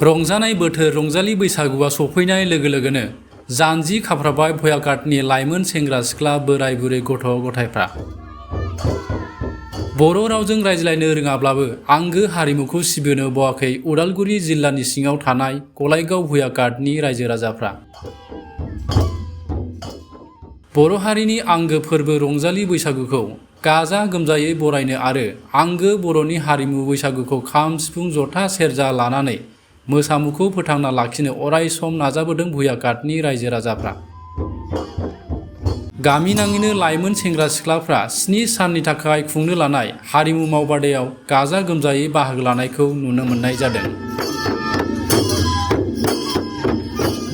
रंजानाय बोथोर रंजालि बैसागुआ सफैनाय लोगो लोगोनो जानजि खाफ्राबाय भयाकाटनि लाइमोन सेंग्रा सिख्ला बोराय बुरै गथ' गथायफ्रा बर' रावजों रायज्लायनो रोङाब्लाबो आंगो हारिमुखौ सिबिनो बावाखै उदालगुरि जिल्लानि सिङाव थानाय गलायगाव भयाकाटनि रायजो राजाफ्रा बर' हारिनि आंगो फोरबो रंजालि बैसागुखौ गाजा गोमजायै बरायनो आरो आंगो बर'नि हारिमु बैसागुखौ खाम सिफुं जथा सेरजा लानानै मोसामुखौ फोथांना लाखिनो अराय सम नाजाबोदों भयाकाटनि रायजो राजाफ्रा गामि नाङैनो लाइमोन सेंग्रा सिख्लाफ्रा 7 साननि थाखाय खुंनो लानाय हारिमु मावबादायाव गाजा गोमजायै बाहागो लानायखौ नुनो मोननाय जादों।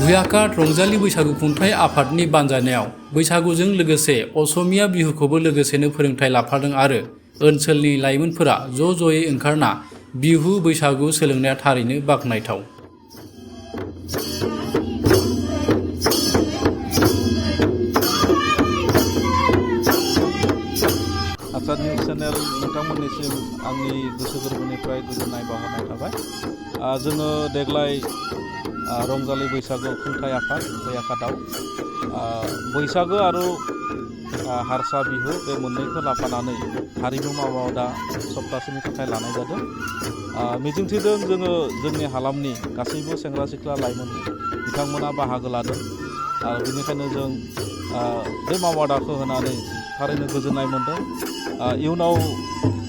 भयाकाट रंजालि बैसागु खुंथाय आफादनि बानजायनायाव बैसागुजों लोगोसे असमिया बिहुखौबो लोगोसेनो फोरोंथाय लाफादों आरो ओनसोलनि लाइमोनफोरा ज'ज'यै ओंखारना बिहु बैसागु सोलोंनाया थारैनो बाख्नायथाव। आसाद निउज चेनेल नोंथांमोननिसिम आंनि गोसो गोरबोनिफ्राय गोजोननाय बावहरनाय थाबाय। जोङो देग्लाय रंजालि बैसागु खुंथाय आफाद भयाकाटआव बैसागो आरो हारसा बिहु बे मोननैखौ लाफानानै हारिमु मावबादा सप्तासेनि थाखाय लानाय जादों। मिजिंथिदों जोङो जोंनि हालामनि गासैबो सेंग्रा सिख्ला लाइमोन बिथांमोना बाहागो लादों आरो बेनिखायनो जों बे मावबादाखौ होनानै थारैनो गोजोननाय मोन्दों। इयुनाव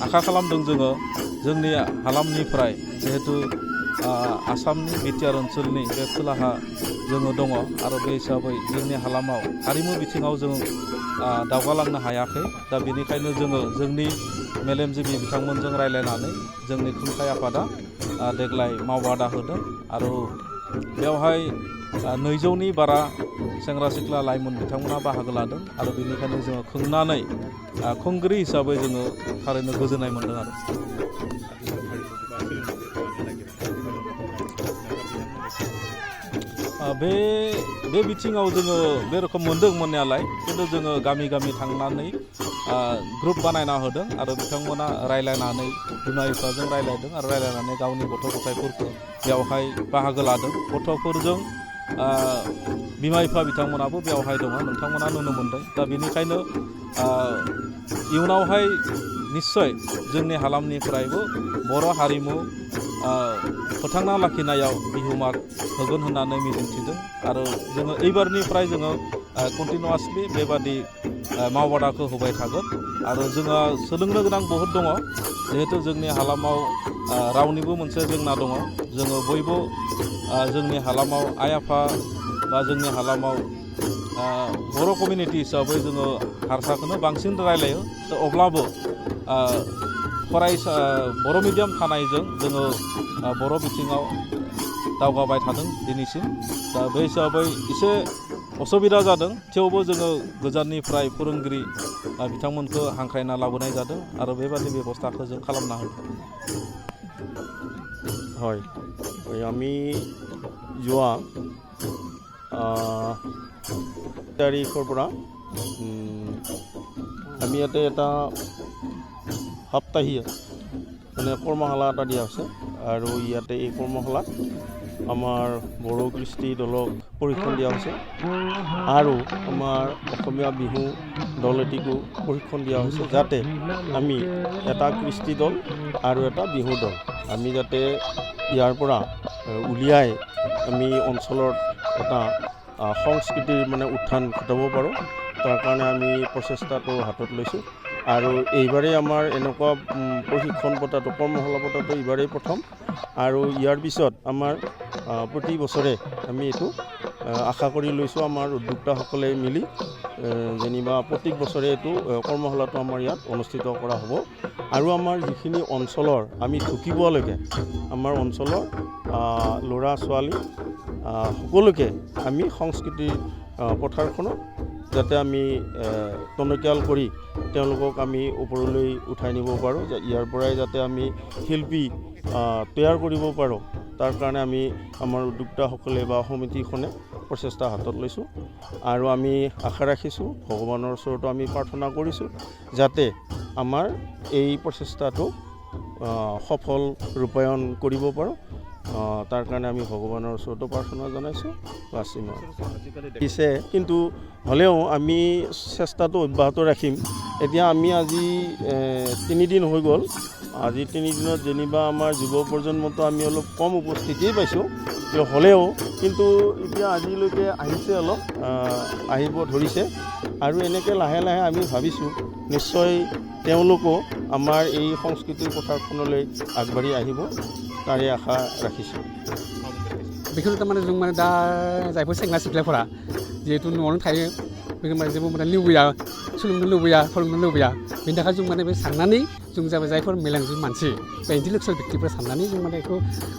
आखा खालामदों जोङो जोंनि हालामनिफ्राय जिहेतु आसामनि बिटिआर ओनसोलनि बे खोलाहा जोङो दङ आरो बे हिसाबै जोंनि हालामाव हारिमु बिथिङाव जों दावगालांनो हायाखै। दा बेनिखायनो जोङो जोंनि मेलेमजिबि बिथांमोनजों रायज्लायनानै जोंनि खुंथाय आफादा देग्लाय मावबादा होदों आरो बेवहाय 200नि बारा सेंग्रा सिख्ला लाइमोन बिथांमोना बाहागो लादों आरो बेनिखायनो जोङो खुंनानै खुंगिरि हिसाबै जोङो थारैनो गोजोननाय मोन्दों आरो बे बिथिङाव जोङो बे रोखोम मोन्दों मोननायालाय खिन्थु जोङो गामि गामि थांनानै ग्रुप बानायना होदों आरो बिथांमोना रायज्लायनानै बिमा बिफाजों रायज्लायदों आरो रायज्लायनानै गावनि गथ' गथायफोरखौ बेवहाय बाहागो लादों। गथ'फोरजों बिमा बिफा बिथांमोनाबो बेवहाय दङ नोंथांमोना नुनो मोन्दों। दा बेनिखायनो इयुनावहाय निस्सय जोंनि हालामनिफ्रायबो बर' हारिमु फोथांना लाखिनायाव बिहोमा होगोन होननानै मिजिंथिदों आरो जोङो एबारनिफ्राय जोङो कन्टिनिउवासलि बेबादि मावबादाखौ होबाय थागोन आरो जोंहा सोलोंनो गोनां बहुद दङ। जिहेतु जोंनि हालामाव रावनिबो मोनसे जेंना दङ। जोङो बयबो जोंनि हालामाव आइ आफा बा जोंनि हालामाव बर' कमिउनिटि हिसाबै जोङो हारसाखौनो बांसिन रायलायो। अब्लाबो बर' मिडियाम थानायजों जोङो बर' बिथिङाव दावगाबाय थादों दिनैसिम। दा बे हिसाबै एसे असुबिदा जादों थेवबो जोङो गोजाननिफ्राय फोरोंगिरि बिथांमोनखौ हांख्रायना लाबोनाय जादों आरो बेबादि बेबस्थाखौ जों खालामना होदों। হয় আমি যোৱা তাৰিখৰ পৰা আমি ইয়াতে এটা সপ্তাহীয় মানে কৰ্মশালা এটা দিয়া হৈছে আৰু ইয়াতে এই কৰ্মশালাত আমাৰ বড়ো কৃষ্টি দলক প্ৰশিক্ষণ দিয়া হৈছে আৰু আমাৰ অসমীয়া বিহু দল এটিকো প্ৰশিক্ষণ দিয়া হৈছে যাতে আমি এটা কৃষ্টি দল আৰু এটা বিহু দল আমি যাতে ইয়াৰ পৰা উলিয়াই আমি অঞ্চলত এটা সংস্কৃতিৰ মানে উত্থান ঘটাব পাৰোঁ। তাৰ কাৰণে আমি প্ৰচেষ্টাটো হাতত লৈছোঁ আৰু এইবাৰেই আমাৰ এনেকুৱা প্ৰশিক্ষণ পতাটো কৰ্মশালা পতাটো এইবাৰেই প্ৰথম আৰু ইয়াৰ পিছত আমাৰ প্ৰতি বছৰে আমি এইটো আশা কৰি লৈছোঁ আমাৰ উদ্যোক্তাসকলে মিলি যেনিবা প্ৰত্যেক বছৰে এইটো কৰ্মশালাটো আমাৰ ইয়াত অনুষ্ঠিত কৰা হ'ব আৰু আমাৰ যিখিনি অঞ্চলৰ আমি ঢুকিবলৈকে আমাৰ অঞ্চলৰ ল'ৰা ছোৱালী সকলোকে আমি সংস্কৃতিৰ পথাৰখনত যাতে আমি টনকিয়াল কৰি তেওঁলোকক আমি ওপৰলৈ উঠাই নিব পাৰোঁ ইয়াৰ পৰাই যাতে আমি শিল্পী তৈয়াৰ কৰিব পাৰোঁ তাৰ কাৰণে আমি আমাৰ উদ্যোক্তাসকলে বা সমিতিখনে প্ৰচেষ্টা হাতত লৈছোঁ আৰু আমি আশা ৰাখিছোঁ ভগৱানৰ ওচৰতো আমি প্ৰাৰ্থনা কৰিছোঁ যাতে আমাৰ এই প্ৰচেষ্টাটো সফল ৰূপায়ণ কৰিব পাৰোঁ তাৰ কাৰণে আমি ভগৱানৰ ওচৰতো প্ৰাৰ্থনা জনাইছোঁ বাছি মই দিছে কিন্তু হ'লেও আমি চেষ্টাটো অব্যাহত ৰাখিম এতিয়া আমি আজি 3 দিন হৈ গ'ল আজি 3 দিনত যেনিবা আমাৰ যুৱ প্ৰজন্মটো আমি অলপ কম উপস্থিতিয়ে পাইছোঁ হ'লেও কিন্তু এতিয়া আজিলৈকে আহিছে অলপ আহিব ধৰিছে আৰু এনেকৈ লাহে লাহে আমি ভাবিছোঁ নিশ্চয় তেওঁলোকো আমাৰ এই সংস্কৃতিৰ পথাৰখনলৈ আগবাঢ়ি আহিব তাৰে আশা ৰাখিছোঁ बेखौनो थारमाने जों माने दा जायफोर सेंग्रा सिख्लाफोरा जिहेतु न'आवनो थायो बेखौ माने जेबो माने लुबैया सोलोंनो लुबैया फोरोंनो लुबैया बेनि थाखाय जों माने बे साननानै जों जाबाय जायफोर मेलेमजिबि मानसि बा इन्टेलेक्सुवेल व्यक्तिफोरा साननानै जों माने बेखौ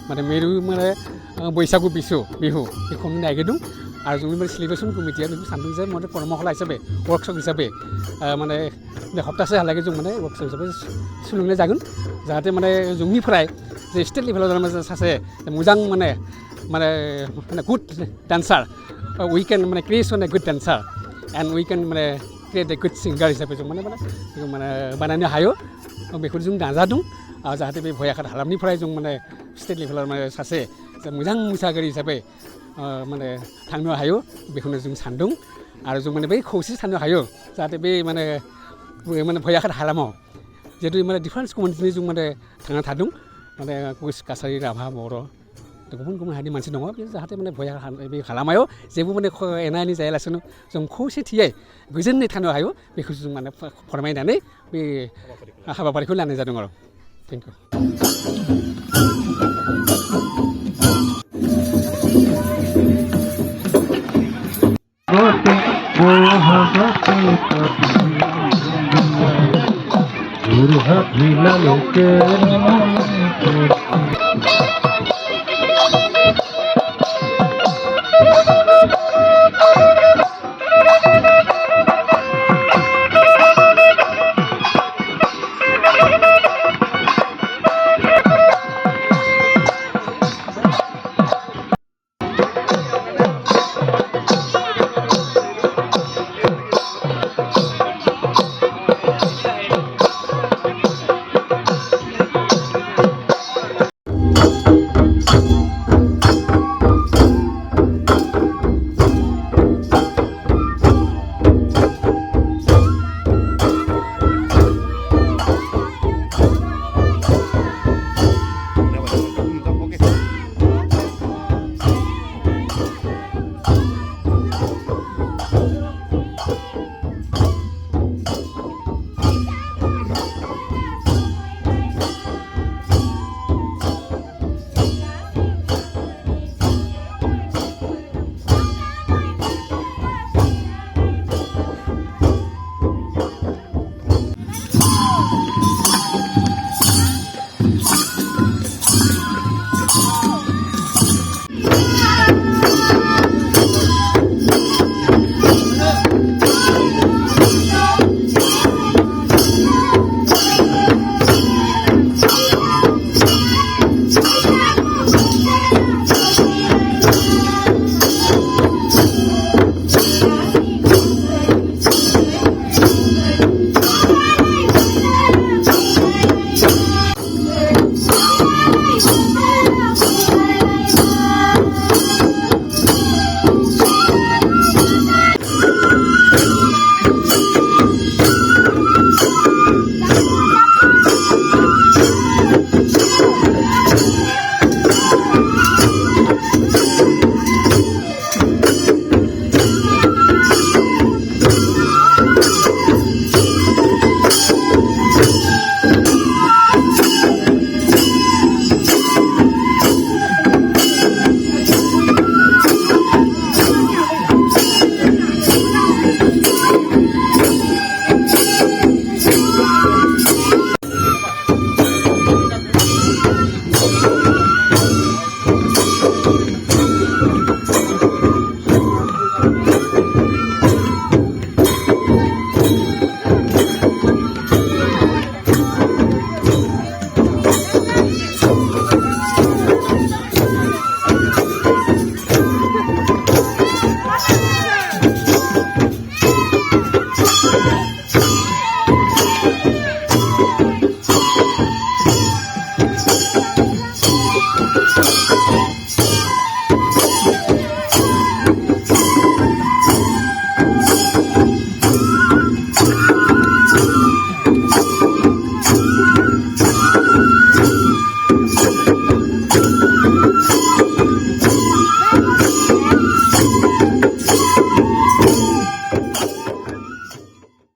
माने मिरु माने बैसागु बिहु बेखौ नागिरदों आरो जोंनि माने सेलिब्रेसन कमिटिया बेखौ सानदों जे माने कर्मशाला हिसाबै वर्कशप हिसाबै माने सप्तासेहालागै जों माने वर्कशप हिसाबै सोलोंनाय जागोन जाहाथे माने जोंनिफ्राय जे स्टेट लेभेलाव सासे मोजां माने good dancer we can create a good dancer and we can create a good singer हिसाबै जों बानायनो हायो बेखौ जों नाजादों जाहाथे बे भयाघाट हालामनिफ्राय जों स्टेट लेभेलाव सासे मोजां मोसागिरि हिसाबै थांनो हायो बेखौनो जों सानदों आरो जों बै खौसे थानो हायो जाहाथे बे भयाघाट हालामाव जिहेतु डिफारेन्स कमिउनिटिनि जों थांना थादों कुस काछारि राभा बर' गुबुन गुबुन हारिनि मानसि दङ बे जाहाथे भयाघाट बे हालामायाव जेबो एना एनि जायालासेनो जों खौसेथियै गोजोनै थानो हायो बेखौ जों फोरमायनानै बे हाबाफारिखौ लानाय जादों आरो थेंक इउ